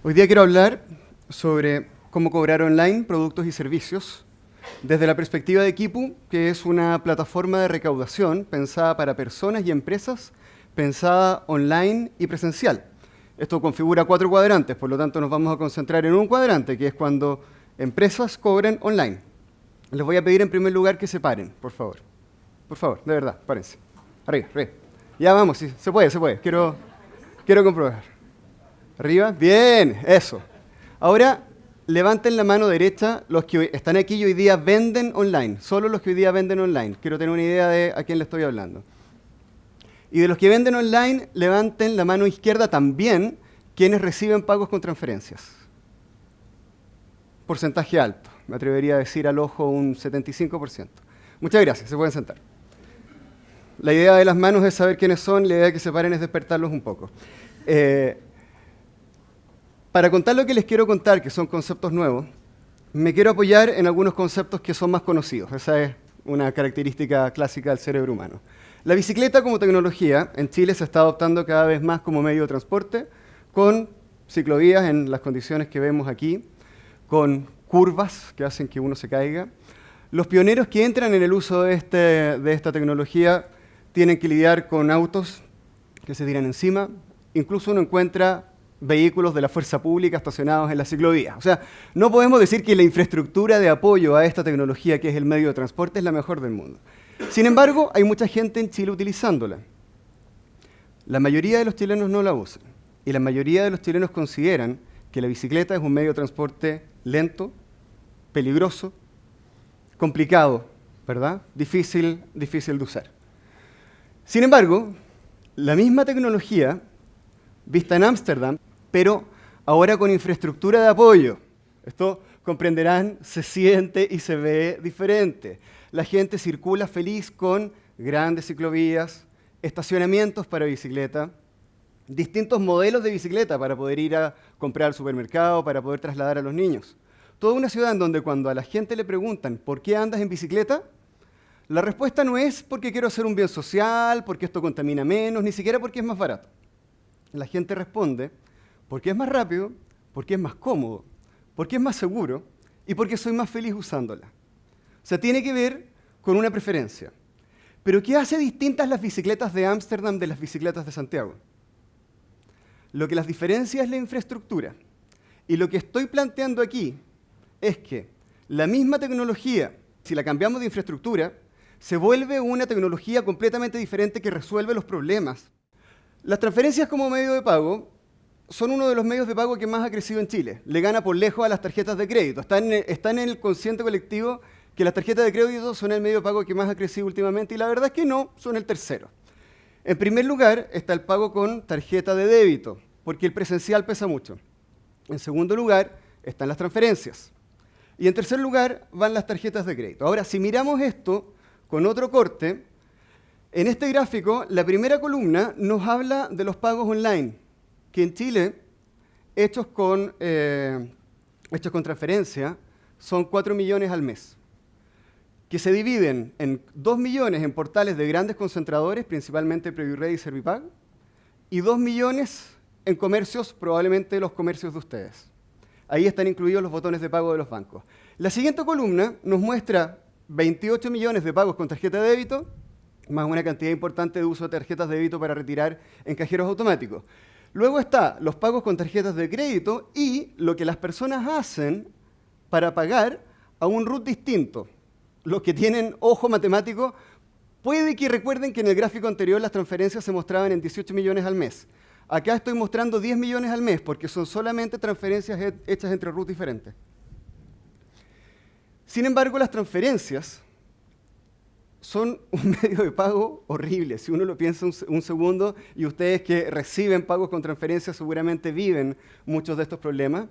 Hoy día quiero hablar sobre cómo cobrar online productos y servicios desde la perspectiva de Kipu, que es una plataforma de recaudación pensada para personas y empresas, pensada online y presencial. Esto configura 4 cuadrantes, por lo tanto nos vamos a concentrar en un cuadrante, que es cuando empresas cobren online. Les voy a pedir en primer lugar que se paren, por favor. Por favor, de verdad, párense. Arriba, arriba. Ya vamos, sí, se puede, se puede. Quiero comprobar. Arriba, bien, eso. Ahora, levanten la mano derecha los que están aquí y hoy día venden online. Solo los que hoy día venden online. Quiero tener una idea de a quién le estoy hablando. Y de los que venden online, levanten la mano izquierda también quienes reciben pagos con transferencias. Porcentaje alto. Me atrevería a decir al ojo un 75%. Muchas gracias, se pueden sentar. La idea de las manos es saber quiénes son, la idea de que se paren es despertarlos un poco. Para contar lo que les quiero contar, que son conceptos nuevos, me quiero apoyar en algunos conceptos que son más conocidos. Esa es una característica clásica del cerebro humano. La bicicleta como tecnología en Chile se está adoptando cada vez más como medio de transporte, con ciclovías en las condiciones que vemos aquí, con curvas que hacen que uno se caiga. Los pioneros que entran en el uso de esta tecnología tienen que lidiar con autos que se tiran encima. Incluso uno encuentra vehículos de la fuerza pública estacionados en las ciclovías. O sea, no podemos decir que la infraestructura de apoyo a esta tecnología, que es el medio de transporte, es la mejor del mundo. Sin embargo, hay mucha gente en Chile utilizándola. La mayoría de los chilenos no la usan. Y la mayoría de los chilenos consideran que la bicicleta es un medio de transporte lento, peligroso, complicado, ¿verdad? Difícil de usar. Sin embargo, la misma tecnología, vista en Ámsterdam, pero ahora con infraestructura de apoyo. Esto, comprenderán, se siente y se ve diferente. La gente circula feliz con grandes ciclovías, estacionamientos para bicicleta, distintos modelos de bicicleta para poder ir a comprar al supermercado, para poder trasladar a los niños. Toda una ciudad en donde cuando a la gente le preguntan ¿por qué andas en bicicleta?, la respuesta no es porque quiero hacer un bien social, porque esto contamina menos, ni siquiera porque es más barato. La gente responde porque es más rápido, porque es más cómodo, porque es más seguro y porque soy más feliz usándola. O sea, tiene que ver con una preferencia. Pero ¿qué hace distintas las bicicletas de Ámsterdam de las bicicletas de Santiago? Lo que las diferencia es la infraestructura. Y lo que estoy planteando aquí es que la misma tecnología, si la cambiamos de infraestructura, se vuelve una tecnología completamente diferente que resuelve los problemas. Las transferencias como medio de pago son uno de los medios de pago que más ha crecido en Chile. Le gana por lejos a las tarjetas de crédito. Está en el consciente colectivo que las tarjetas de crédito son el medio de pago que más ha crecido últimamente y la verdad es que no, son el tercero. En primer lugar está el pago con tarjeta de débito, porque el presencial pesa mucho. En segundo lugar están las transferencias. Y en tercer lugar van las tarjetas de crédito. Ahora, si miramos esto con otro corte, en este gráfico, la primera columna nos habla de los pagos online, que en Chile, hechos con transferencia, son 4 millones al mes, que se dividen en 2 millones en portales de grandes concentradores, principalmente PrevioRed y Servipag, y 2 millones en comercios, probablemente los comercios de ustedes. Ahí están incluidos los botones de pago de los bancos. La siguiente columna nos muestra 28 millones de pagos con tarjeta de débito, más una cantidad importante de uso de tarjetas de débito para retirar en cajeros automáticos. Luego está los pagos con tarjetas de crédito y lo que las personas hacen para pagar a un RUT distinto. Los que tienen ojo matemático, puede que recuerden que en el gráfico anterior las transferencias se mostraban en 18 millones al mes. Acá estoy mostrando 10 millones al mes porque son solamente transferencias hechas entre RUT diferentes. Sin embargo, las transferencias son un medio de pago horrible. Si uno lo piensa un segundo, y ustedes que reciben pagos con transferencias seguramente viven muchos de estos problemas,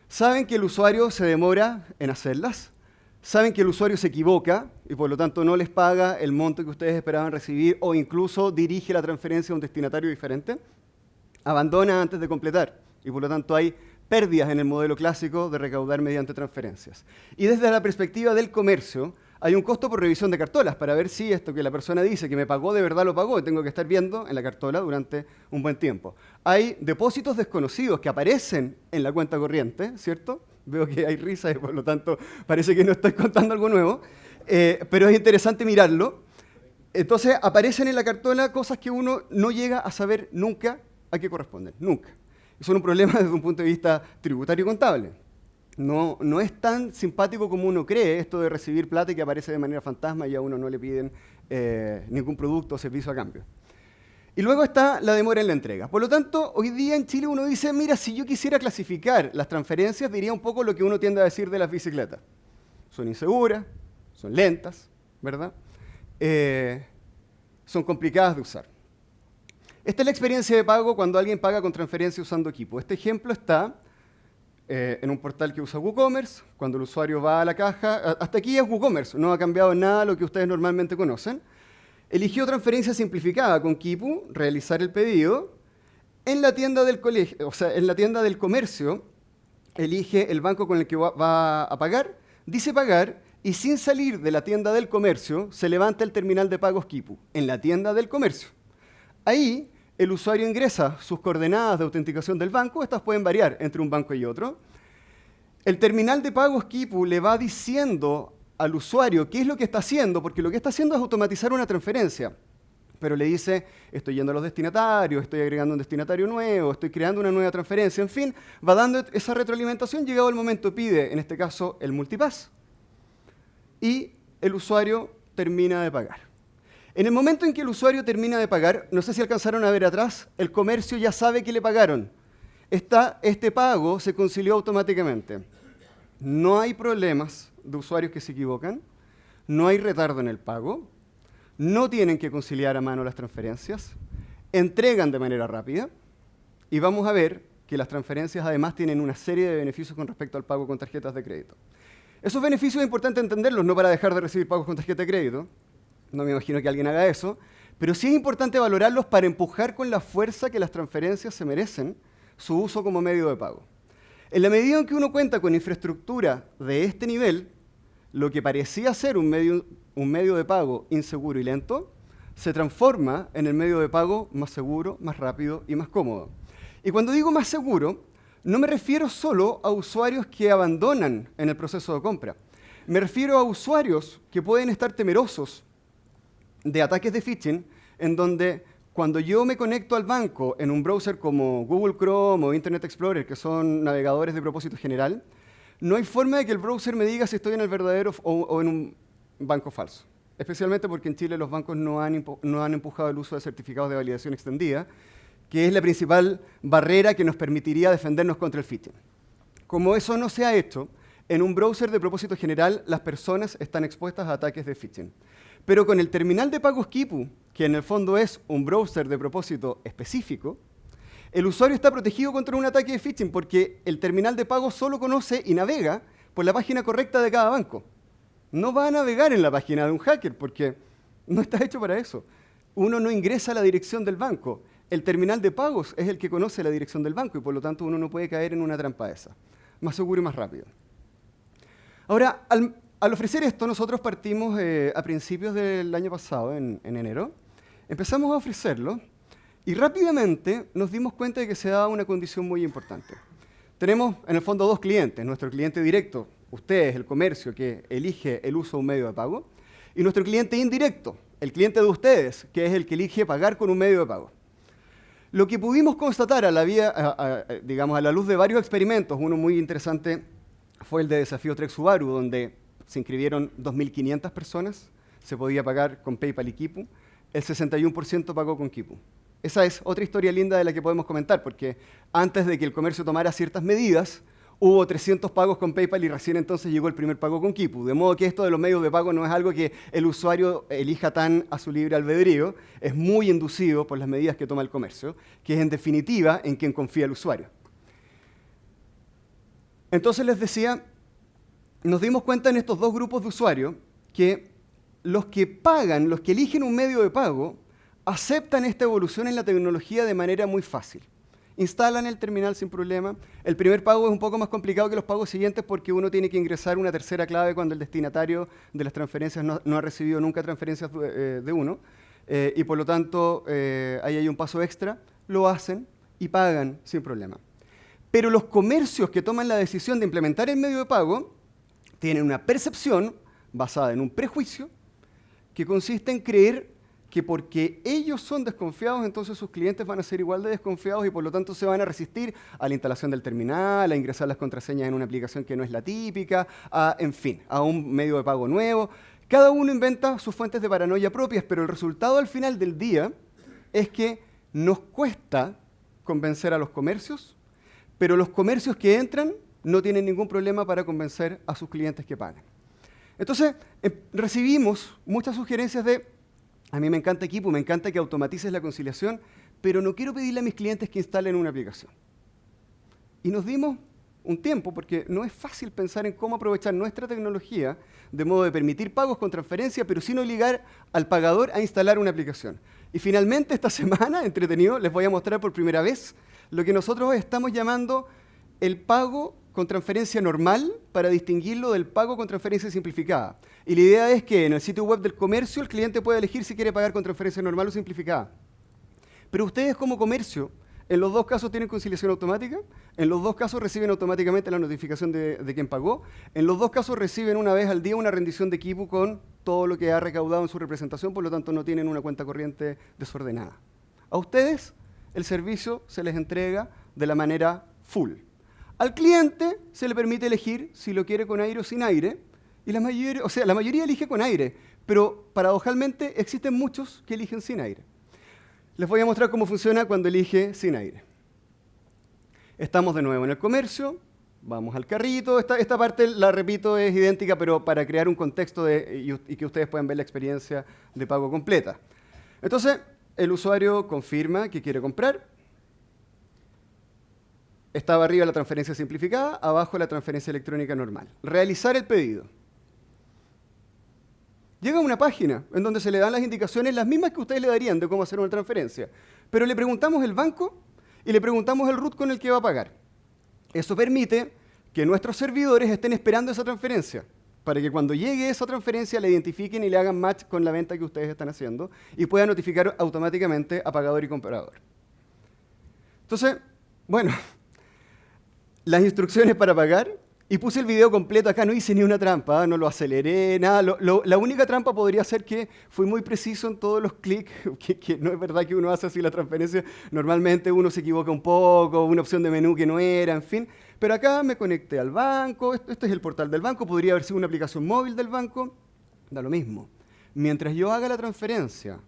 saben que el usuario se demora en hacerlas, saben que el usuario se equivoca y por lo tanto no les paga el monto que ustedes esperaban recibir o incluso dirige la transferencia a un destinatario diferente, abandona antes de completar y por lo tanto hay pérdidas en el modelo clásico de recaudar mediante transferencias. Y desde la perspectiva del comercio, hay un costo por revisión de cartolas para ver si esto que la persona dice que me pagó de verdad lo pagó y tengo que estar viendo en la cartola durante un buen tiempo. Hay depósitos desconocidos que aparecen en la cuenta corriente, ¿cierto? Veo que hay risas y por lo tanto parece que no estoy contando algo nuevo, pero es interesante mirarlo. Entonces aparecen en la cartola cosas que uno no llega a saber nunca a qué corresponden, nunca. Y son un problema desde un punto de vista tributario y contable. No es tan simpático como uno cree esto de recibir plata y que aparece de manera fantasma y a uno no le piden ningún producto o servicio a cambio. Y luego está la demora en la entrega. Por lo tanto, hoy día en Chile uno dice, mira, si yo quisiera clasificar las transferencias, diría un poco lo que uno tiende a decir de las bicicletas. Son inseguras, son lentas, ¿verdad? Son complicadas de usar. Esta es la experiencia de pago cuando alguien paga con transferencia usando Quipu. Este ejemplo está en un portal que usa WooCommerce, cuando el usuario va a la caja. Hasta aquí es WooCommerce, no ha cambiado nada lo que ustedes normalmente conocen. Eligió transferencia simplificada con Quipu, realizar el pedido. En la tienda del colegio, o sea, en la tienda del comercio, elige el banco con el que va a pagar, dice pagar, y sin salir de la tienda del comercio, se levanta el terminal de pagos Quipu, en la tienda del comercio. Ahí, el usuario ingresa sus coordenadas de autenticación del banco, estas pueden variar entre un banco y otro. El terminal de pagos Quipu le va diciendo al usuario qué es lo que está haciendo, porque lo que está haciendo es automatizar una transferencia. Pero le dice, estoy yendo a los destinatarios, estoy agregando un destinatario nuevo, estoy creando una nueva transferencia, en fin, va dando esa retroalimentación, llegado el momento pide, en este caso, el multipass, y el usuario termina de pagar. En el momento en que el usuario termina de pagar, no sé si alcanzaron a ver atrás, el comercio ya sabe que le pagaron. Este pago se concilió automáticamente. No hay problemas de usuarios que se equivocan, no hay retardo en el pago, no tienen que conciliar a mano las transferencias, entregan de manera rápida y vamos a ver que las transferencias además tienen una serie de beneficios con respecto al pago con tarjetas de crédito. Esos beneficios es importante entenderlos, no para dejar de recibir pagos con tarjeta de crédito, no me imagino que alguien haga eso, pero sí es importante valorarlos para empujar con la fuerza que las transferencias se merecen su uso como medio de pago. En la medida en que uno cuenta con infraestructura de este nivel, lo que parecía ser un medio de pago inseguro y lento, se transforma en el medio de pago más seguro, más rápido y más cómodo. Y cuando digo más seguro, no me refiero solo a usuarios que abandonan en el proceso de compra. Me refiero a usuarios que pueden estar temerosos de ataques de phishing, en donde cuando yo me conecto al banco en un browser como Google Chrome o Internet Explorer, que son navegadores de propósito general, no hay forma de que el browser me diga si estoy en el verdadero o en un banco falso. Especialmente porque en Chile los bancos no han empujado el uso de certificados de validación extendida, que es la principal barrera que nos permitiría defendernos contra el phishing. Como eso no se ha hecho, en un browser de propósito general las personas están expuestas a ataques de phishing. Pero con el terminal de pagos Quipu, que en el fondo es un browser de propósito específico, el usuario está protegido contra un ataque de phishing porque el terminal de pagos solo conoce y navega por la página correcta de cada banco. No va a navegar en la página de un hacker porque no está hecho para eso. Uno no ingresa a la dirección del banco. El terminal de pagos es el que conoce la dirección del banco y por lo tanto uno no puede caer en una trampa esa. Más seguro y más rápido. Ahora, al ofrecer esto, nosotros partimos a principios del año pasado, en enero, empezamos a ofrecerlo y rápidamente nos dimos cuenta de que se daba una condición muy importante. Tenemos, en el fondo, dos clientes. Nuestro cliente directo, ustedes, el comercio, que elige el uso de un medio de pago, y nuestro cliente indirecto, el cliente de ustedes, que es el que elige pagar con un medio de pago. Lo que pudimos constatar a la luz de varios experimentos, uno muy interesante fue el de Desafío Trek Subaru, donde se inscribieron 2.500 personas, se podía pagar con PayPal y Quipu, el 61% pagó con Quipu. Esa es otra historia linda de la que podemos comentar, porque antes de que el comercio tomara ciertas medidas, hubo 300 pagos con PayPal y recién entonces llegó el primer pago con Quipu. De modo que esto de los medios de pago no es algo que el usuario elija tan a su libre albedrío, es muy inducido por las medidas que toma el comercio, que es en definitiva en quien confía el usuario. Entonces les decía, nos dimos cuenta en estos dos grupos de usuarios que los que pagan, los que eligen un medio de pago, aceptan esta evolución en la tecnología de manera muy fácil. instalan el terminal sin problema. El primer pago es un poco más complicado que los pagos siguientes porque uno tiene que ingresar una tercera clave cuando el destinatario de las transferencias no ha recibido nunca transferencias de uno. Y por lo tanto, ahí hay un paso extra. Lo hacen y pagan sin problema. Pero los comercios que toman la decisión de implementar el medio de pago tienen una percepción basada en un prejuicio que consiste en creer que porque ellos son desconfiados, entonces sus clientes van a ser igual de desconfiados y por lo tanto se van a resistir a la instalación del terminal, a ingresar las contraseñas en una aplicación que no es la típica, en fin, a un medio de pago nuevo. Cada uno inventa sus fuentes de paranoia propias, pero el resultado al final del día es que nos cuesta convencer a los comercios, pero los comercios que entran no tienen ningún problema para convencer a sus clientes que paguen. Entonces, recibimos muchas sugerencias de a mí me encanta Kipu, me encanta que automatices la conciliación, pero no quiero pedirle a mis clientes que instalen una aplicación. Y nos dimos un tiempo, porque no es fácil pensar en cómo aprovechar nuestra tecnología de modo de permitir pagos con transferencia, pero sin obligar al pagador a instalar una aplicación. Y finalmente, esta semana, entretenido, les voy a mostrar por primera vez lo que nosotros estamos llamando el pago con transferencia normal para distinguirlo del pago con transferencia simplificada. Y la idea es que en el sitio web del comercio el cliente puede elegir si quiere pagar con transferencia normal o simplificada. Pero ustedes como comercio, en los dos casos tienen conciliación automática, en los dos casos reciben automáticamente la notificación de quién pagó, en los dos casos reciben una vez al día una rendición de equipo con todo lo que ha recaudado en su representación, por lo tanto no tienen una cuenta corriente desordenada. A ustedes el servicio se les entrega de la manera full. Al cliente se le permite elegir si lo quiere con aire o sin aire, y la mayoría elige con aire, pero paradojalmente existen muchos que eligen sin aire. Les voy a mostrar cómo funciona cuando elige sin aire. Estamos de nuevo en el comercio, vamos al carrito, esta parte la repito es idéntica, pero para crear un contexto y que ustedes puedan ver la experiencia de pago completa. Entonces, el usuario confirma que quiere comprar. Estaba arriba la transferencia simplificada, abajo la transferencia electrónica normal. Realizar el pedido. Llega a una página en donde se le dan las indicaciones, las mismas que ustedes le darían de cómo hacer una transferencia. Pero le preguntamos el banco y le preguntamos el root con el que va a pagar. Eso permite que nuestros servidores estén esperando esa transferencia, para que cuando llegue esa transferencia la identifiquen y le hagan match con la venta que ustedes están haciendo y puedan notificar automáticamente a pagador y comprador. Entonces, bueno, las instrucciones para pagar, y puse el video completo acá, no hice ni una trampa, no lo aceleré, nada. La única trampa podría ser que fui muy preciso en todos los clics, que no es verdad que uno hace así la transferencia, normalmente uno se equivoca un poco, una opción de menú que no era, en fin. Pero acá me conecté al banco, este es el portal del banco, podría haber sido una aplicación móvil del banco, da lo mismo. Mientras yo haga la transferencia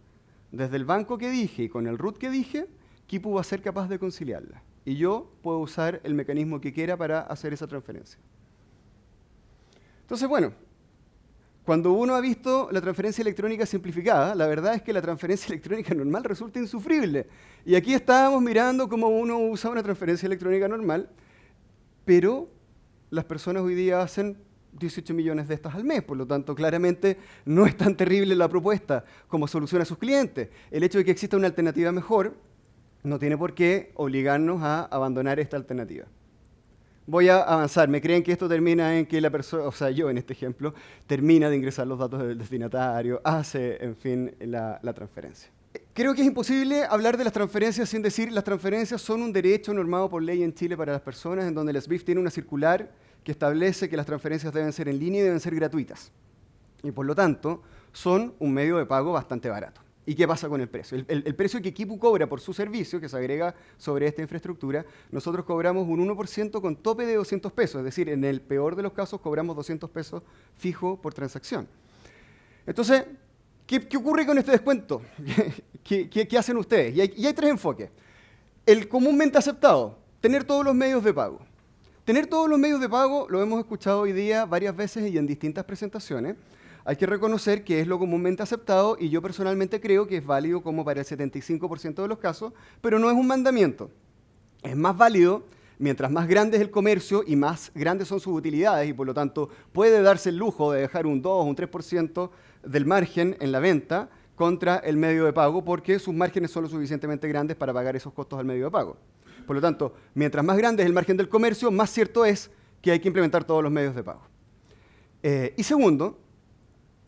desde el banco que dije y con el root que dije, Kipu va a ser capaz de conciliarla. Y yo puedo usar el mecanismo que quiera para hacer esa transferencia. Entonces, bueno, cuando uno ha visto la transferencia electrónica simplificada, la verdad es que la transferencia electrónica normal resulta insufrible. Y aquí estábamos mirando cómo uno usa una transferencia electrónica normal, pero las personas hoy día hacen 18 millones de estas al mes, por lo tanto, claramente no es tan terrible la propuesta como solución a sus clientes. El hecho de que exista una alternativa mejor no tiene por qué obligarnos a abandonar esta alternativa. Voy a avanzar. ¿Me creen que esto termina en que la persona, o sea, yo en este ejemplo, termina de ingresar los datos del destinatario, hace, en fin, la transferencia? Creo que es imposible hablar de las transferencias sin decir las transferencias son un derecho normado por ley en Chile para las personas, en donde el SBIF tiene una circular que establece que las transferencias deben ser en línea y deben ser gratuitas. Y por lo tanto, son un medio de pago bastante barato. ¿Y qué pasa con el precio? El precio que Kipu cobra por su servicio, que se agrega sobre esta infraestructura, nosotros cobramos un 1% con tope de 200 pesos, es decir, en el peor de los casos cobramos 200 pesos fijo por transacción. Entonces, ¿qué ocurre con este descuento? ¿Qué hacen ustedes? Y hay tres enfoques. El comúnmente aceptado, tener todos los medios de pago. Tener todos los medios de pago lo hemos escuchado hoy día varias veces y en distintas presentaciones. Hay que reconocer que es lo comúnmente aceptado y yo personalmente creo que es válido como para el 75% de los casos, pero no es un mandamiento. Es más válido mientras más grande es el comercio y más grandes son sus utilidades y por lo tanto puede darse el lujo de dejar un 2 o un 3% del margen en la venta contra el medio de pago porque sus márgenes son lo suficientemente grandes para pagar esos costos al medio de pago. Por lo tanto, mientras más grande es el margen del comercio, más cierto es que hay que implementar todos los medios de pago. Y segundo,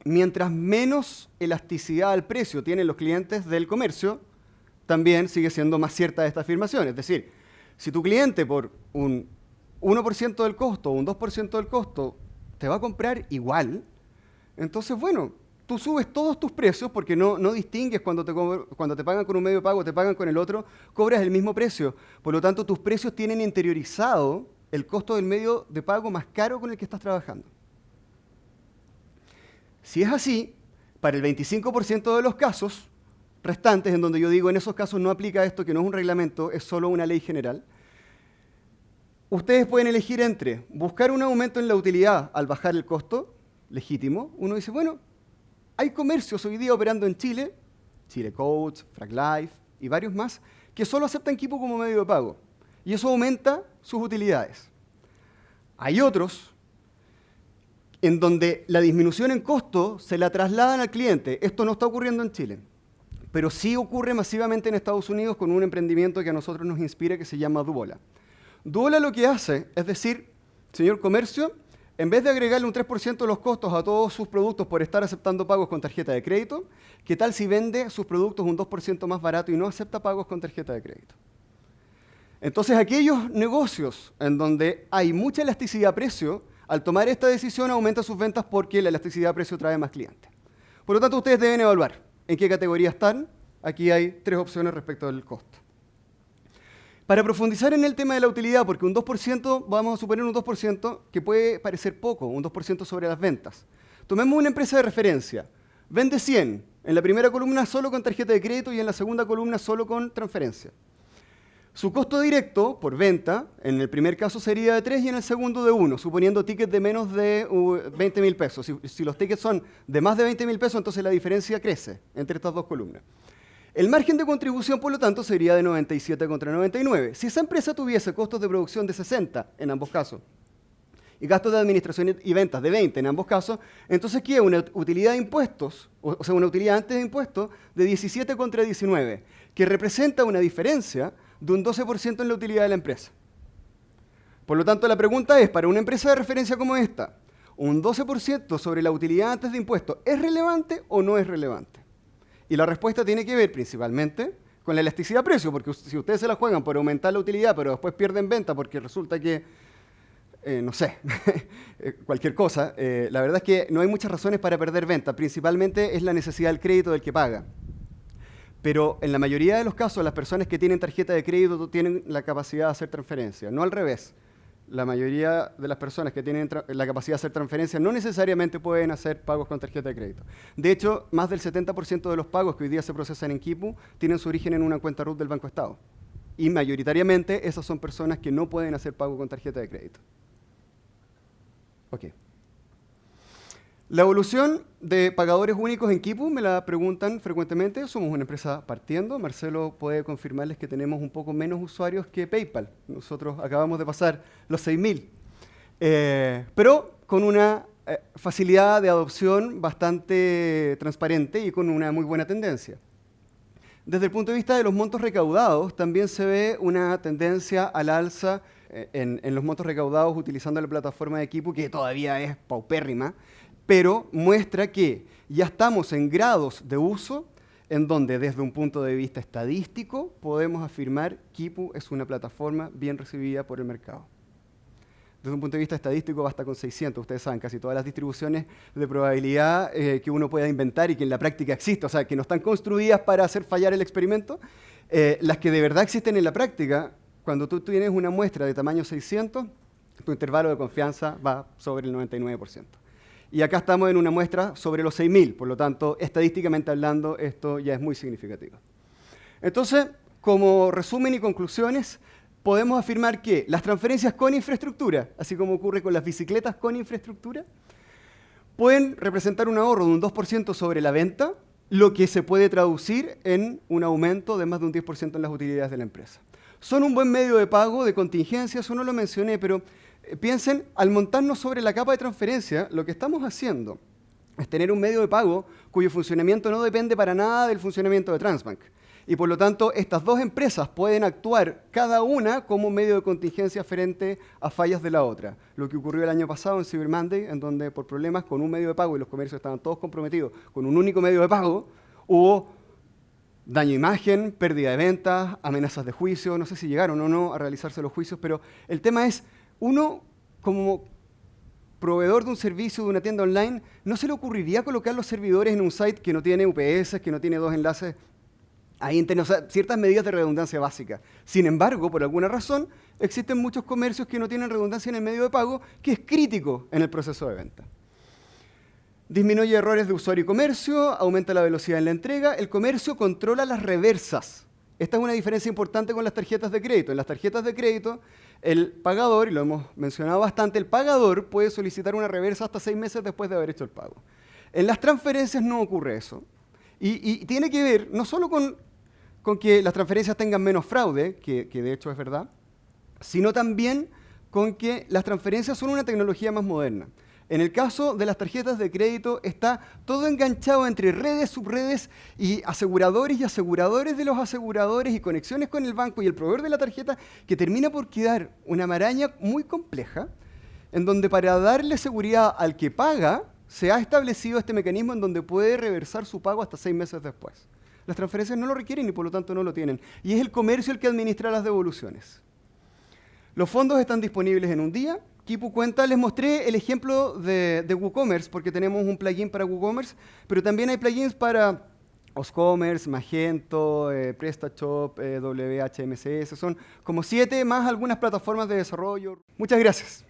mientras menos elasticidad al precio tienen los clientes del comercio, también sigue siendo más cierta esta afirmación. Es decir, si tu cliente por un 1% del costo o un 2% del costo te va a comprar igual, entonces, bueno, tú subes todos tus precios porque no distingues cuando te pagan con un medio de pago, te pagan con el otro, cobras el mismo precio. Por lo tanto, tus precios tienen interiorizado el costo del medio de pago más caro con el que estás trabajando. Si es así, para el 25% de los casos restantes, en donde yo digo en esos casos no aplica esto, que no es un reglamento, es solo una ley general, ustedes pueden elegir entre buscar un aumento en la utilidad al bajar el costo, legítimo. Uno dice, bueno, hay comercios hoy día operando en Chile, Chile Coats, FragLife y varios más, que solo aceptan Quipu como medio de pago. Y eso aumenta sus utilidades. Hay otros en donde la disminución en costo se la trasladan al cliente. Esto no está ocurriendo en Chile, pero sí ocurre masivamente en Estados Unidos con un emprendimiento que a nosotros nos inspira que se llama Duola. Duola lo que hace es decir, señor comercio, en vez de agregarle un 3% de los costos a todos sus productos por estar aceptando pagos con tarjeta de crédito, ¿qué tal si vende sus productos un 2% más barato y no acepta pagos con tarjeta de crédito? Entonces, aquellos negocios en donde hay mucha elasticidad a precio, al tomar esta decisión aumenta sus ventas porque la elasticidad a precio trae más clientes. Por lo tanto, ustedes deben evaluar en qué categoría están. Aquí hay 3 opciones respecto al costo. Para profundizar en el tema de la utilidad, porque un 2%, vamos a suponer un 2%, que puede parecer poco, un 2% sobre las ventas. Tomemos una empresa de referencia. Vende 100, en la primera columna solo con tarjeta de crédito y en la segunda columna solo con transferencia. Su costo directo por venta, en el primer caso sería de 3 y en el segundo de 1, suponiendo tickets de menos de 20.000 pesos. Si los tickets son de más de 20.000 pesos, entonces la diferencia crece entre estas dos columnas. El margen de contribución, por lo tanto, sería de 97 contra 99. Si esa empresa tuviese costos de producción de 60 en ambos casos y gastos de administración y ventas de 20 en ambos casos, entonces queda una utilidad de impuestos, o sea, una utilidad antes de impuestos de 17 contra 19, que representa una diferencia de un 12% en la utilidad de la empresa. Por lo tanto, la pregunta es, para una empresa de referencia como esta, ¿un 12% sobre la utilidad antes de impuestos es relevante o no es relevante? Y la respuesta tiene que ver principalmente con la elasticidad de precio, porque si ustedes se la juegan por aumentar la utilidad, pero después pierden venta porque resulta que, no sé, cualquier cosa, la verdad es que no hay muchas razones para perder venta. Principalmente es la necesidad del crédito del que paga. Pero en la mayoría de los casos, las personas que tienen tarjeta de crédito tienen la capacidad de hacer transferencia, no al revés. La mayoría de las personas que tienen la capacidad de hacer transferencias no necesariamente pueden hacer pagos con tarjeta de crédito. De hecho, más del 70% de los pagos que hoy día se procesan en Quipu tienen su origen en una cuenta RUT del Banco Estado. Y mayoritariamente esas son personas que no pueden hacer pago con tarjeta de crédito. Ok. La evolución de pagadores únicos en Quipu me la preguntan frecuentemente. Somos una empresa partiendo. Marcelo puede confirmarles que tenemos un poco menos usuarios que PayPal. Nosotros acabamos de pasar los 6.000. Pero con una facilidad de adopción bastante transparente y con una muy buena tendencia. Desde el punto de vista de los montos recaudados, también se ve una tendencia al alza en los montos recaudados utilizando la plataforma de Quipu, que todavía es paupérrima, pero muestra que ya estamos en grados de uso en donde desde un punto de vista estadístico podemos afirmar que Quipu es una plataforma bien recibida por el mercado. Desde un punto de vista estadístico basta con 600. Ustedes saben, casi todas las distribuciones de probabilidad que uno pueda inventar y que en la práctica existe, o sea, que no están construidas para hacer fallar el experimento, las que de verdad existen en la práctica, cuando tú tienes una muestra de tamaño 600, tu intervalo de confianza va sobre el 99%. Y acá estamos en una muestra sobre los 6.000, por lo tanto, estadísticamente hablando, esto ya es muy significativo. Entonces, como resumen y conclusiones, podemos afirmar que las transferencias con infraestructura, así como ocurre con las bicicletas con infraestructura, pueden representar un ahorro de un 2% sobre la venta, lo que se puede traducir en un aumento de más de un 10% en las utilidades de la empresa. Son un buen medio de pago, de contingencia, eso no lo mencioné, pero piensen, al montarnos sobre la capa de transferencia, lo que estamos haciendo es tener un medio de pago cuyo funcionamiento no depende para nada del funcionamiento de Transbank. y por lo tanto estas dos empresas pueden actuar cada una como medio de contingencia frente a fallas de la otra. Lo que ocurrió el año pasado en Cyber Monday, en donde por problemas con un medio de pago y los comercios estaban todos comprometidos con un único medio de pago, hubo daño de imagen, pérdida de ventas, amenazas de juicio, no sé si llegaron o no a realizarse los juicios, pero el tema es, uno como proveedor de un servicio de una tienda online, ¿no se le ocurriría colocar los servidores en un site que no tiene UPS, que no tiene dos enlaces a internet? O sea, ciertas medidas de redundancia básica. Sin embargo, por alguna razón, existen muchos comercios que no tienen redundancia en el medio de pago, que es crítico en el proceso de venta. Disminuye errores de usuario y comercio, aumenta la velocidad en la entrega. El comercio controla las reversas. Esta es una diferencia importante con las tarjetas de crédito. En las tarjetas de crédito, el pagador, y lo hemos mencionado bastante, el pagador puede solicitar una reversa hasta 6 meses después de haber hecho el pago. En las transferencias no ocurre eso. Y tiene que ver no solo con que las transferencias tengan menos fraude, que de hecho es verdad, sino también con que las transferencias son una tecnología más moderna. En el caso de las tarjetas de crédito está todo enganchado entre redes, subredes y aseguradores de los aseguradores y conexiones con el banco y el proveedor de la tarjeta, que termina por quedar una maraña muy compleja, en donde para darle seguridad al que paga, se ha establecido este mecanismo en donde puede reversar su pago hasta 6 meses después. Las transferencias no lo requieren y por lo tanto no lo tienen. Y es el comercio el que administra las devoluciones. Los fondos están disponibles en un día. Kipu cuenta, les mostré el ejemplo de WooCommerce, porque tenemos un plugin para WooCommerce, pero también hay plugins para Oscommerce, Magento, PrestaShop, WHMCS. Son como 7 más algunas plataformas de desarrollo. Muchas gracias.